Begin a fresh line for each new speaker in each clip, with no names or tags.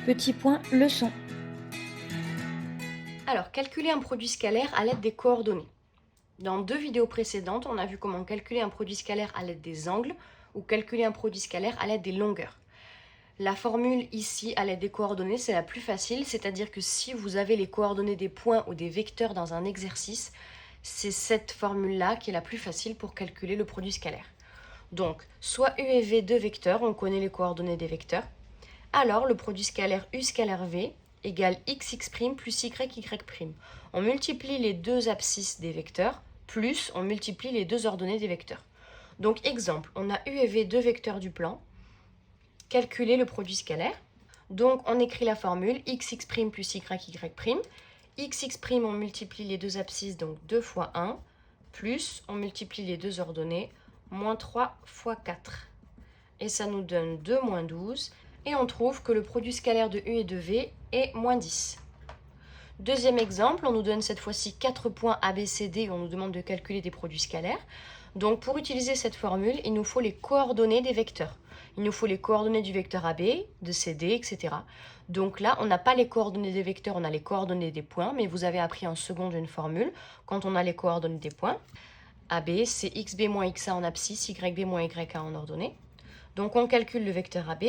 Petit point leçon.
Alors, calculer un produit scalaire à l'aide des coordonnées. Dans 2 vidéos précédentes, on a vu comment calculer un produit scalaire à l'aide des angles ou calculer un produit scalaire à l'aide des longueurs. La formule ici, à l'aide des coordonnées, c'est la plus facile, c'est-à-dire que si vous avez les coordonnées des points ou des vecteurs dans un exercice, c'est cette formule-là qui est la plus facile pour calculer le produit scalaire. Donc, soit U et V, deux vecteurs, on connaît les coordonnées des vecteurs, alors le produit scalaire U scalaire V égale xx' plus yy'. On multiplie les deux abscisses des vecteurs, plus on multiplie les deux ordonnées des vecteurs. Donc exemple, on a U et V, deux vecteurs du plan. Calculer le produit scalaire. Donc on écrit la formule xx' plus yy'. Xx', on multiplie les deux abscisses, donc 2 fois 1, plus on multiplie les deux ordonnées, moins 3 fois 4. Et ça nous donne 2 moins 12. Et on trouve que le produit scalaire de U et de V est moins 10. Deuxième exemple, on nous donne cette fois-ci 4 points A, B, C, D et on nous demande de calculer des produits scalaires. Donc pour utiliser cette formule, il nous faut les coordonnées des vecteurs. Il nous faut les coordonnées du vecteur AB, de CD, etc. Donc là, on n'a pas les coordonnées des vecteurs, on a les coordonnées des points, mais vous avez appris en seconde une formule quand on a les coordonnées des points. AB, c'est XB moins XA en abscisse, YB moins YA en ordonnée. Donc on calcule le vecteur AB.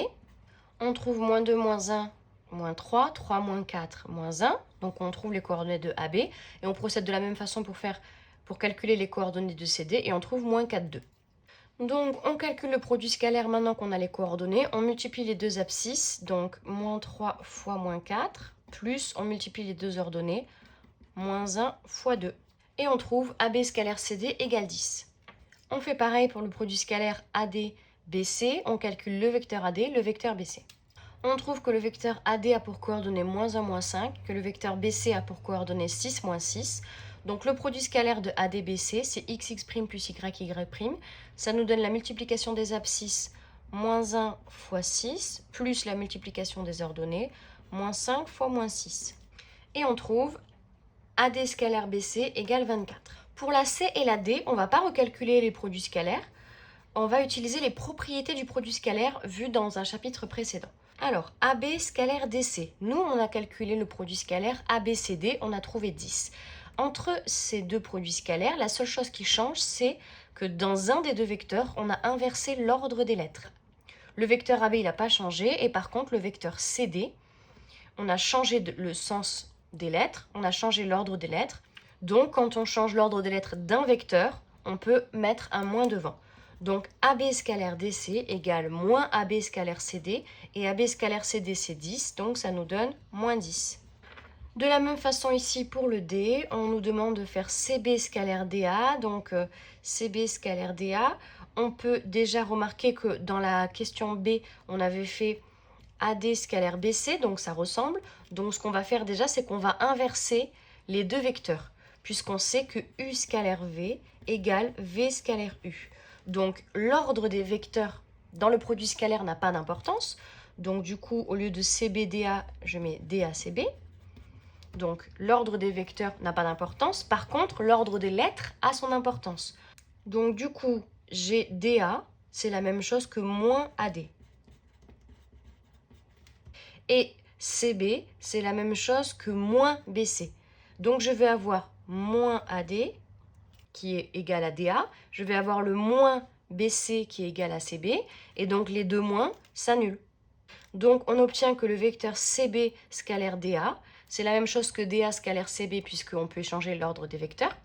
On trouve moins 2, moins 1, moins 3, 3 moins 4, moins 1. Donc on trouve les coordonnées de AB. Et on procède de la même façon pour calculer les coordonnées de CD. Et on trouve moins 4, 2. Donc on calcule le produit scalaire maintenant qu'on a les coordonnées. On multiplie les deux abscisses. Donc moins 3 fois moins 4. Plus on multiplie les deux ordonnées. Moins 1 fois 2. Et on trouve AB scalaire CD égale 10. On fait pareil pour le produit scalaire AD BC, on calcule le vecteur AD, le vecteur BC. On trouve que le vecteur AD a pour coordonnées moins 1, moins 5, que le vecteur BC a pour coordonnées 6, moins 6. Donc le produit scalaire de AD-BC, c'est xx' plus yy'. Ça nous donne la multiplication des abscisses, moins 1 fois 6, plus la multiplication des ordonnées, moins 5 fois moins 6. Et on trouve AD scalaire BC égale 24. Pour la C et la D, on ne va pas recalculer les produits scalaires. On va utiliser les propriétés du produit scalaire vues dans un chapitre précédent. Alors, AB scalaire DC. Nous, on a calculé le produit scalaire ABCD, on a trouvé 10. Entre ces deux produits scalaires, la seule chose qui change, c'est que dans un des deux vecteurs, on a inversé l'ordre des lettres. Le vecteur AB, il n'a pas changé, et par contre, le vecteur CD, on a changé le sens des lettres, on a changé l'ordre des lettres. Donc, quand on change l'ordre des lettres d'un vecteur, on peut mettre un moins devant. Donc AB scalaire DC égale moins AB scalaire CD, et AB scalaire CD c'est 10, donc ça nous donne moins 10. De la même façon ici pour le D, on nous demande de faire CB scalaire DA, donc CB scalaire DA. On peut déjà remarquer que dans la question B, on avait fait AD scalaire BC, donc ça ressemble. Donc ce qu'on va faire déjà, c'est qu'on va inverser les deux vecteurs, puisqu'on sait que U scalaire V égale V scalaire U. Donc l'ordre des vecteurs dans le produit scalaire n'a pas d'importance. Donc du coup, au lieu de CBDA, je mets DACB. Donc l'ordre des vecteurs n'a pas d'importance. Par contre, l'ordre des lettres a son importance. Donc du coup, j'ai DA, c'est la même chose que moins AD. Et CB, c'est la même chose que moins BC. Donc je vais avoir moins AD qui est égal à DA, je vais avoir le moins BC qui est égal à CB, et donc les deux moins s'annulent. Donc on obtient que le vecteur CB scalaire DA, c'est la même chose que DA scalaire CB puisqu'on peut échanger l'ordre des vecteurs.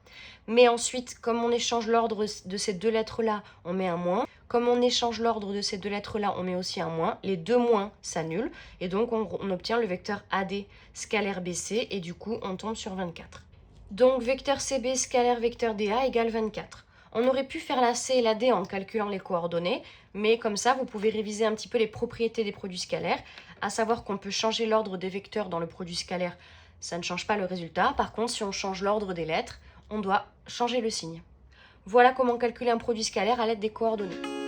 Mais ensuite, comme on échange l'ordre de ces deux lettres-là, on met un moins. Comme on échange l'ordre de ces deux lettres-là, on met aussi un moins. Les deux moins s'annulent. Et donc on obtient le vecteur AD scalaire BC et du coup on tombe sur 24. Donc vecteur CB scalaire vecteur DA égale 24. On aurait pu faire la C et la D en calculant les coordonnées, mais comme ça, vous pouvez réviser un petit peu les propriétés des produits scalaires, à savoir qu'on peut changer l'ordre des vecteurs dans le produit scalaire, ça ne change pas le résultat. Par contre, si on change l'ordre des lettres, on doit changer le signe. Voilà comment calculer un produit scalaire à l'aide des coordonnées.